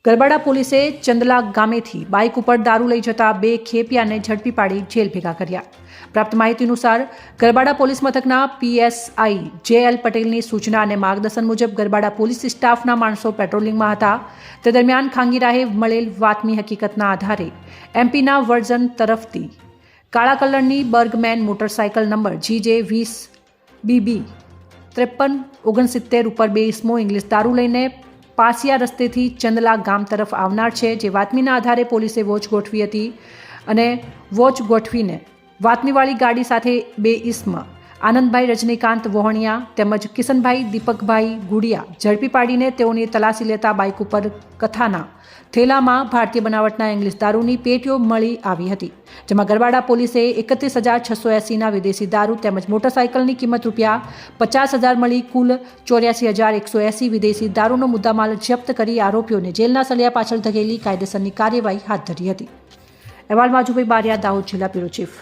ગરબાડા પોલીસે ચંદલા ગામેથી બાઇક ઉપર દારૂ લઈ જતા 2 ખેપિયાને ઝડપી પાડી જેલ ભેગા કર્યા. પ્રાપ્ત માહિતી અનુસાર ગરબાડા પોલીસ મથકના પીએસઆઈ જે.એલ. પટેલની સૂચના અને માર્ગદર્શન મુજબ ગરબાડા પોલીસ સ્ટાફના માણસો પેટ્રોલિંગમાં હતા. તે દરમિયાન ખાંગીરાહે મળેલ વાતમી હકીકતના આધારે એમપીના વર્ઝન તરફથી કાળા કલરની બર્ગમેન મોટરસાયકલ નંબર GJ20BB 5369 ઉપર 2 ઇસમો ઇંગ્લિશ દારૂ લઈને પાસિયા રસ્તેથી ચંદલા ગામ તરફ આવનાર છે. જે વાતમીના આધારે પોલીસે વોચ ગોઠવી હતી અને વોચ ગોઠવીને વાતમીવાળી ગાડી સાથે 2 ઇસમ આનંદભાઈ રજનીકાંત વોહણિયા તેમજ કિશનભાઈ દીપકભાઈ ગુડિયા ઝડપી પાડીને તેઓની તલાશી લેતા બાઇક ઉપર કથાના થેલામાં ભારતીય બનાવટના ઇંગ્લિશ દારૂની પેટીઓ મળી આવી હતી. જેમાં ગરબાડા પોલીસે 31,680ના વિદેશી દારૂ તેમજ મોટરસાયકલની કિંમત ₹50,000 મળી કુલ 84,180 વિદેશી દારૂનો મુદ્દામાલ જપ્ત કરી આરોપીઓને જેલના સળિયા પાછળ ધકેલી કાયદેસરની કાર્યવાહી હાથ ધરી હતી. અહેવાલ માજુભાઈ બારિયા, દાહોદ જિલ્લા બ્યુરો ચીફ.